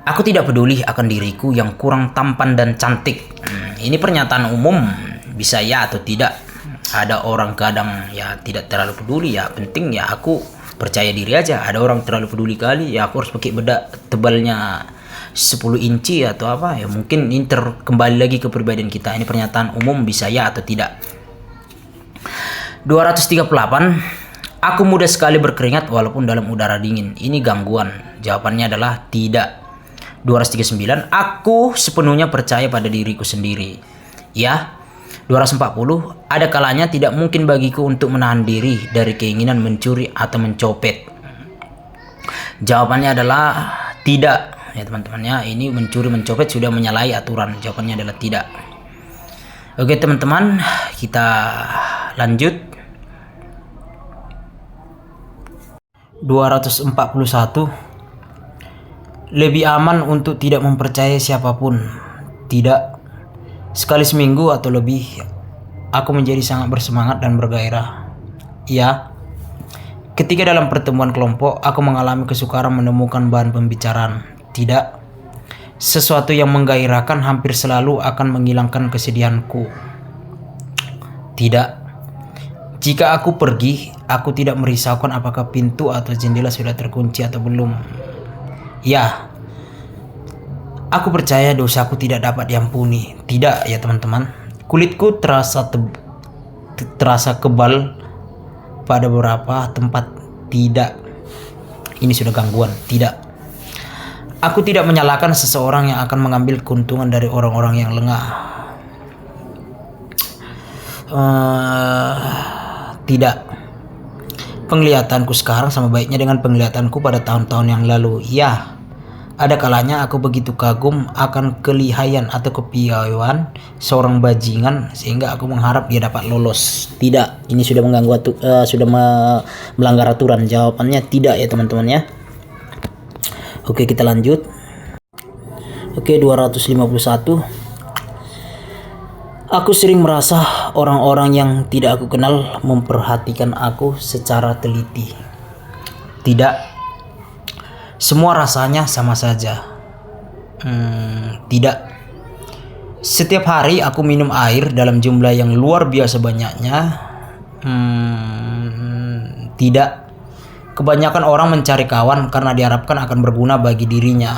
Aku tidak peduli akan diriku yang kurang tampan dan cantik. Ini pernyataan umum, bisa ya atau tidak. Ada orang kadang ya tidak terlalu peduli, ya penting ya aku percaya diri aja. Ada orang terlalu peduli kali, ya aku harus pakai bedak tebalnya 10 inci atau apa ya, mungkin ini kembali lagi ke pribadian kita. Ini pernyataan umum, bisa ya atau tidak. 238. Aku mudah sekali berkeringat walaupun dalam udara dingin. Ini gangguan. Jawabannya adalah tidak. 239. Aku sepenuhnya percaya pada diriku sendiri. Ya. 240. Ada kalanya tidak mungkin bagiku untuk menahan diri dari keinginan mencuri atau mencopet. Jawabannya adalah tidak. Ya teman-teman ya, ini mencuri mencopet sudah menyalahi aturan. Jawabannya adalah tidak. Oke teman-teman, kita lanjut. 241. Lebih aman untuk tidak mempercayai siapapun. Tidak. Sekali seminggu atau lebih, aku menjadi sangat bersemangat dan bergairah. Ya. Ketika dalam pertemuan kelompok, aku mengalami kesukaran menemukan bahan pembicaraan. Tidak. Sesuatu yang menggairahkan hampir selalu akan menghilangkan kesedihanku. Tidak. Jika aku pergi, aku tidak merisaukan apakah pintu atau jendela sudah terkunci atau belum. Ya. Aku percaya dosaku tidak dapat diampuni. Tidak ya teman-teman. Kulitku terasa kebal pada beberapa tempat. Tidak. Ini sudah gangguan. Tidak. Aku tidak menyalahkan seseorang yang akan mengambil keuntungan dari orang-orang yang lengah. Tidak. Penglihatanku sekarang sama baiknya dengan penglihatanku pada tahun-tahun yang lalu. Ya. Ada kalanya aku begitu kagum akan kelihayan atau kepiawaian seorang bajingan sehingga aku mengharap dia dapat lolos. Tidak, ini sudah mengganggu melanggar aturan. Jawabannya tidak ya teman-teman ya. Oke, kita lanjut. Oke, 251. Aku sering merasa orang-orang yang tidak aku kenal memperhatikan aku secara teliti. Tidak. Semua rasanya sama saja. Tidak. Setiap hari aku minum air dalam jumlah yang luar biasa banyaknya. Tidak. Kebanyakan orang mencari kawan karena diharapkan akan berguna bagi dirinya.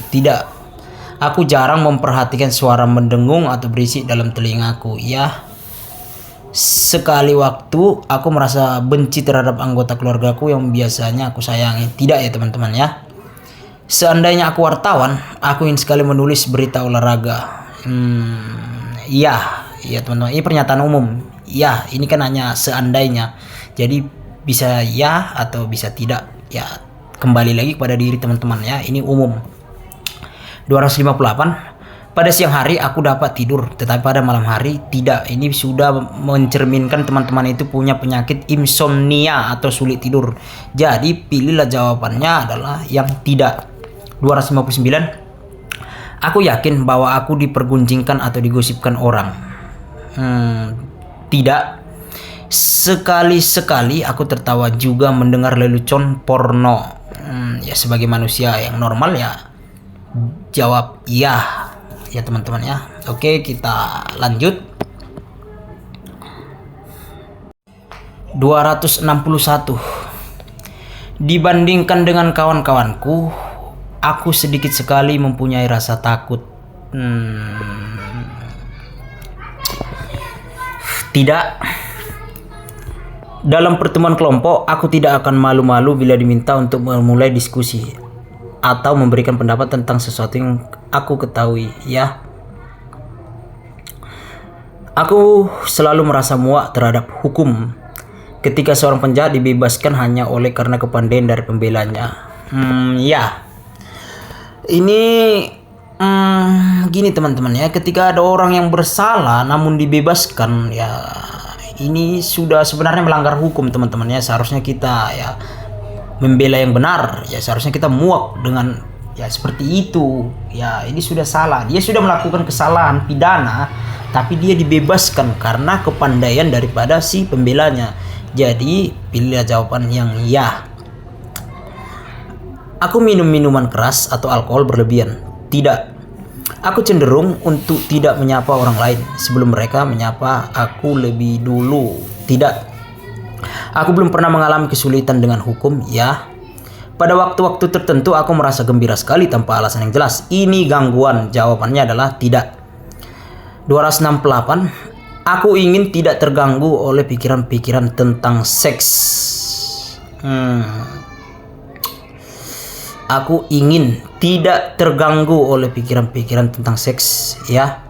Tidak. Aku jarang memperhatikan suara mendengung atau berisik dalam telingaku. Ya. Sekali waktu aku merasa benci terhadap anggota keluargaku yang biasanya aku sayangi. Tidak ya teman-teman ya. Seandainya aku wartawan, aku ingin sekali menulis berita olahraga. Ya teman-teman, ini pernyataan umum. Ya, ini kan hanya seandainya. Jadi bisa ya atau bisa tidak. Ya, kembali lagi kepada diri teman-teman ya. Ini umum. 258. pada siang hari aku dapat tidur, tetapi pada malam hari tidak. Ini sudah mencerminkan teman-teman itu punya penyakit insomnia atau sulit tidur. Jadi pilihlah jawabannya adalah yang tidak. 259. Aku yakin bahwa aku dipergunjingkan atau digosipkan orang. Tidak. Sekali-sekali aku tertawa juga mendengar lelucon porno. Ya sebagai manusia yang normal ya jawab iya ya teman-teman ya. Oke, kita lanjut. 261. Dibandingkan dengan kawan-kawanku, aku sedikit sekali mempunyai rasa takut. Tidak. Dalam pertemuan kelompok, aku tidak akan malu-malu bila diminta untuk memulai diskusi atau memberikan pendapat tentang sesuatu yang aku ketahui, ya. Aku selalu merasa muak terhadap hukum ketika seorang penjahat dibebaskan hanya oleh karena kepandaian dari pembelanya. Ya. Ini gini teman-teman ya, ketika ada orang yang bersalah namun dibebaskan, ya ini sudah sebenarnya melanggar hukum teman-teman ya. Seharusnya kita ya membela yang benar, ya seharusnya kita muak dengan ya seperti itu. Ya ini sudah salah, dia sudah melakukan kesalahan pidana tapi dia dibebaskan karena kepandaian daripada si pembelanya. Jadi pilihlah jawaban yang ya. Aku minum minuman keras atau alkohol berlebihan. Tidak. Aku cenderung untuk tidak menyapa orang lain sebelum mereka menyapa aku lebih dulu. Tidak. Aku belum pernah mengalami kesulitan dengan hukum, ya. Pada waktu-waktu tertentu aku merasa gembira sekali tanpa alasan yang jelas. Ini gangguan. Jawabannya adalah tidak. 268. Aku ingin tidak terganggu oleh pikiran-pikiran tentang seks. Aku ingin tidak terganggu oleh pikiran-pikiran tentang seks, ya.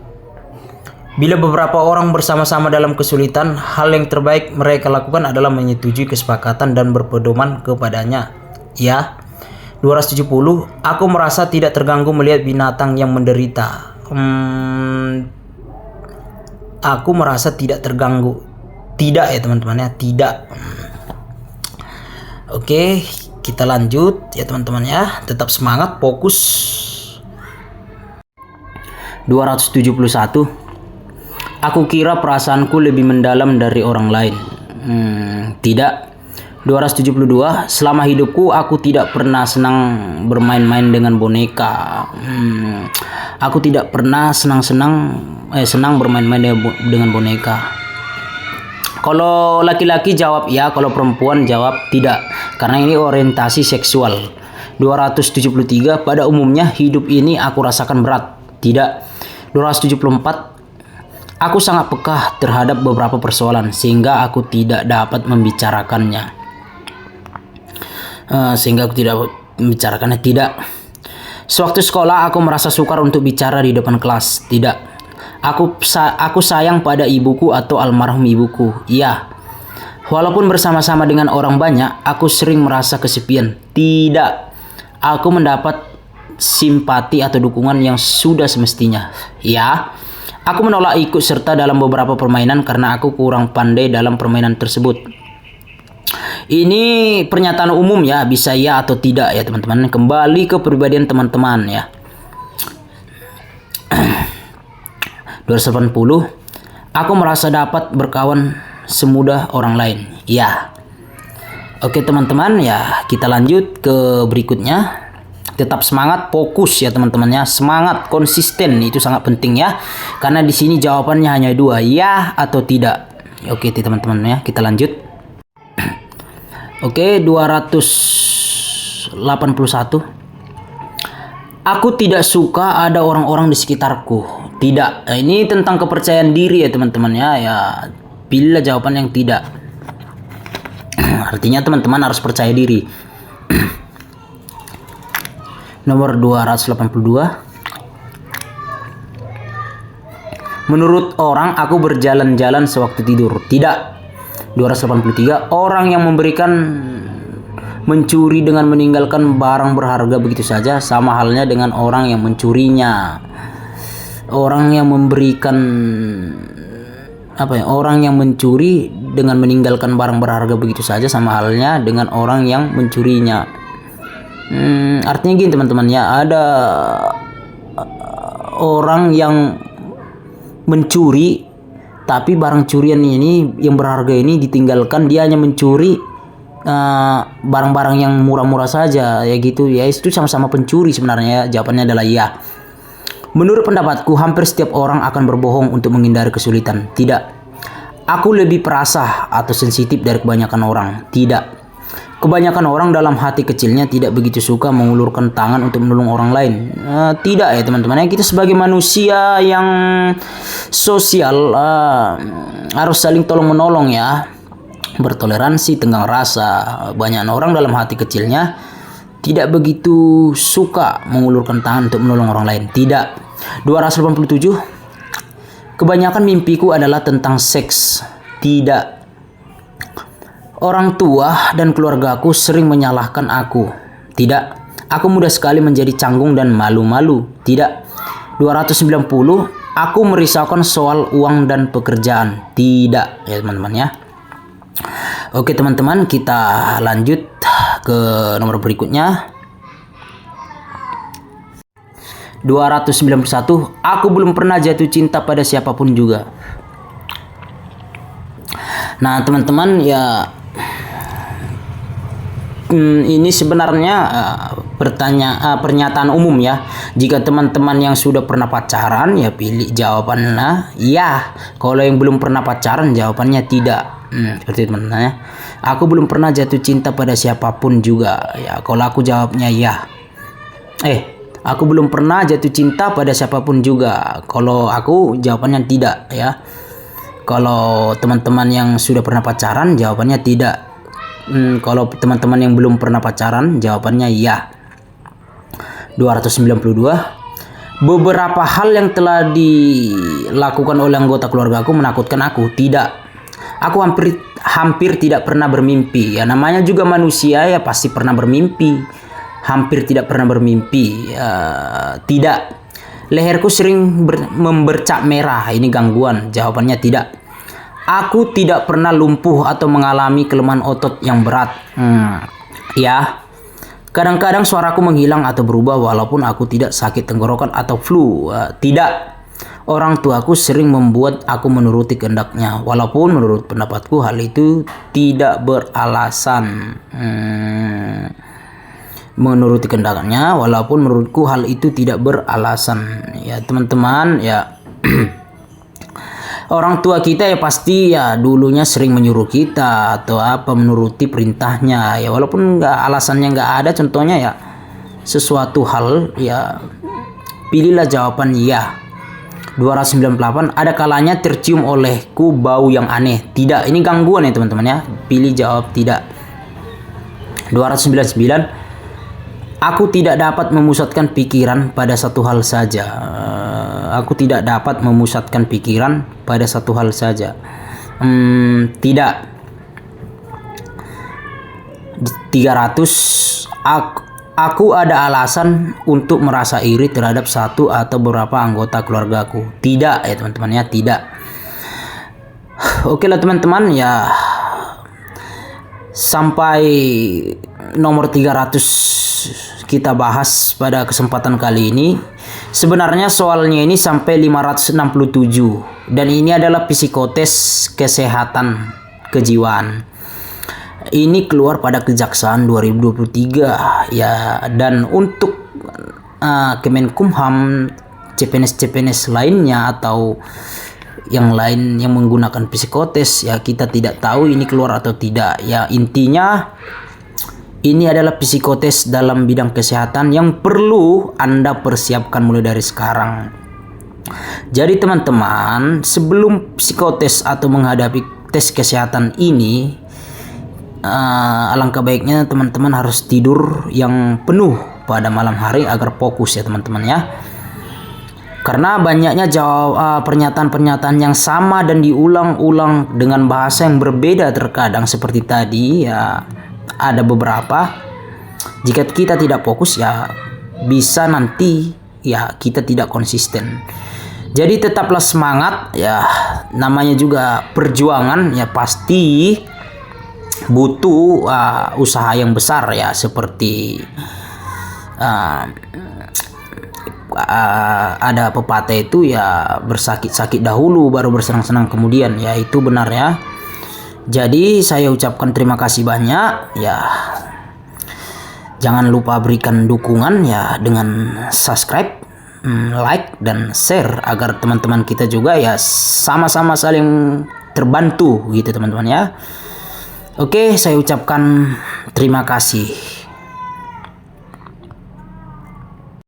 Bila beberapa orang bersama-sama dalam kesulitan, hal yang terbaik mereka lakukan adalah menyetujui kesepakatan dan berpedoman kepadanya, ya. 270. Aku merasa tidak terganggu melihat binatang yang menderita. Aku merasa tidak terganggu. Tidak ya teman-teman ya, tidak. Oke, kita lanjut ya teman-teman ya. Tetap semangat, fokus. 271. Aku kira perasaanku lebih mendalam dari orang lain. Tidak. 272. Selama hidupku aku tidak pernah senang bermain-main dengan boneka. Aku tidak pernah senang bermain-main dengan boneka. Kalau laki-laki jawab ya, kalau perempuan jawab tidak, karena ini orientasi seksual. 273. Pada umumnya hidup ini aku rasakan berat. Tidak. 274. Aku sangat peka terhadap beberapa persoalan sehingga aku tidak dapat membicarakannya. Tidak. Sewaktu sekolah aku merasa sukar untuk bicara di depan kelas. Tidak. Aku sayang pada ibuku atau almarhum ibuku. Iya. Walaupun bersama-sama dengan orang banyak, aku sering merasa kesepian. Tidak. Aku mendapat simpati atau dukungan yang sudah semestinya. Ya. Aku menolak ikut serta dalam beberapa permainan karena aku kurang pandai dalam permainan tersebut. Ini pernyataan umum ya, bisa ya atau tidak ya teman-teman. Kembali ke pribadian teman-teman ya. 280. Aku merasa dapat berkawan semudah orang lain. Ya. Oke teman-teman ya, kita lanjut ke berikutnya. Tetap semangat, fokus ya teman-teman ya. Semangat, konsisten itu sangat penting ya. Karena di sini jawabannya hanya dua, ya atau tidak. Oke teman-teman ya, kita lanjut. Oke, 281. Aku tidak suka ada orang-orang di sekitarku. Tidak. Nah, ini tentang kepercayaan diri ya teman-teman ya. Ya, pilihlah jawaban yang tidak. Artinya teman-teman harus percaya diri. Nomor 282. Menurut orang aku berjalan-jalan sewaktu tidur. Tidak. 283. Orang yang mencuri dengan meninggalkan barang berharga begitu saja, sama halnya dengan orang yang mencurinya. Orang yang memberikan orang yang mencuri dengan meninggalkan barang berharga begitu saja sama halnya dengan orang yang mencurinya. Artinya gini teman-teman ya, ada orang yang mencuri tapi barang curian ini yang berharga ini ditinggalkan, dia hanya mencuri barang-barang yang murah-murah saja ya gitu ya, itu sama-sama pencuri sebenarnya. Jawabannya adalah ya. Menurut pendapatku, hampir setiap orang akan berbohong untuk menghindari kesulitan. Tidak. Aku lebih perasa atau sensitif dari kebanyakan orang. Tidak. Kebanyakan orang dalam hati kecilnya tidak begitu suka mengulurkan tangan untuk menolong orang lain. Tidak ya teman-teman. Kita sebagai manusia yang sosial harus saling tolong menolong ya. Bertoleransi, tenggang rasa. Banyak orang dalam hati kecilnya tidak begitu suka mengulurkan tangan untuk menolong orang lain. Tidak. 287. Kebanyakan mimpiku adalah tentang seks. Tidak. Orang tua dan keluargaku sering menyalahkan aku. Tidak. Aku mudah sekali menjadi canggung dan malu-malu. Tidak. 290. Aku merisaukan soal uang dan pekerjaan. Tidak ya teman-teman ya. Oke teman-teman, kita lanjut ke nomor berikutnya. 291. Aku belum pernah jatuh cinta pada siapapun juga. Nah teman-teman ya, ini sebenarnya pernyataan umum ya. Jika teman-teman yang sudah pernah pacaran ya pilih jawabannya ya. Kalau yang belum pernah pacaran jawabannya tidak. Seperti itu teman-teman ya. Aku belum pernah jatuh cinta pada siapapun juga ya. Kalau aku jawabnya ya. Aku belum pernah jatuh cinta pada siapapun juga. Kalau aku jawabannya tidak ya. Kalau teman-teman yang sudah pernah pacaran jawabannya tidak. Kalau teman-teman yang belum pernah pacaran jawabannya ya. 292. Beberapa hal yang telah dilakukan oleh anggota keluargaku menakutkan aku. Tidak. Aku hampir tidak pernah bermimpi. Ya namanya juga manusia ya, pasti pernah bermimpi. Hampir tidak pernah bermimpi. Tidak. Leherku sering membercak merah. Ini gangguan. Jawabannya tidak. Aku tidak pernah lumpuh atau mengalami kelemahan otot yang berat. Ya. Kadang-kadang suaraku menghilang atau berubah walaupun aku tidak sakit tenggorokan atau flu. Tidak. Orang tuaku sering membuat aku menuruti kehendaknya. Walaupun menurut pendapatku hal itu tidak beralasan. Menuruti kehendaknya walaupun menurutku hal itu tidak beralasan ya teman-teman ya. Orang tua kita ya pasti ya dulunya sering menyuruh kita atau menuruti perintahnya ya, walaupun alasannya nggak ada. Contohnya ya sesuatu hal ya, pilihlah jawaban ya. 298. Ada kalanya tercium olehku bau yang aneh. Tidak. Ini gangguan ya teman-teman ya. Pilih jawab tidak. 299. Aku tidak dapat memusatkan pikiran pada satu hal saja. Aku tidak dapat memusatkan pikiran pada satu hal saja. Tidak. 300. Aku ada alasan untuk merasa iri terhadap satu atau beberapa anggota keluargaku. Tidak ya teman-teman ya, tidak. Oke lah teman-teman ya. Sampai nomor 300 kita bahas pada kesempatan kali ini. Sebenarnya soalnya ini sampai 567 dan ini adalah psikotes kesehatan kejiwaan. Ini keluar pada Kejaksaan 2023 ya, dan untuk Kemenkumham, CPNS lainnya atau yang lain yang menggunakan psikotes ya, kita tidak tahu ini keluar atau tidak ya. Intinya ini adalah psikotes dalam bidang kesehatan yang perlu Anda persiapkan mulai dari sekarang. Jadi teman-teman, sebelum psikotes atau menghadapi tes kesehatan ini, alangkah baiknya teman-teman harus tidur yang penuh pada malam hari agar fokus ya teman-teman ya. Karena banyaknya pernyataan-pernyataan yang sama dan diulang-ulang dengan bahasa yang berbeda terkadang seperti tadi ya. Ada beberapa, jika kita tidak fokus ya bisa nanti ya kita tidak konsisten. Jadi tetaplah semangat ya, namanya juga perjuangan ya, pasti butuh usaha yang besar ya, seperti ada pepatah itu ya, bersakit-sakit dahulu baru bersenang-senang kemudian, ya itu benar ya. Jadi saya ucapkan terima kasih banyak ya. Jangan lupa berikan dukungan ya dengan subscribe, like dan share agar teman-teman kita juga ya sama-sama saling terbantu gitu teman-teman ya. Oke, saya ucapkan terima kasih.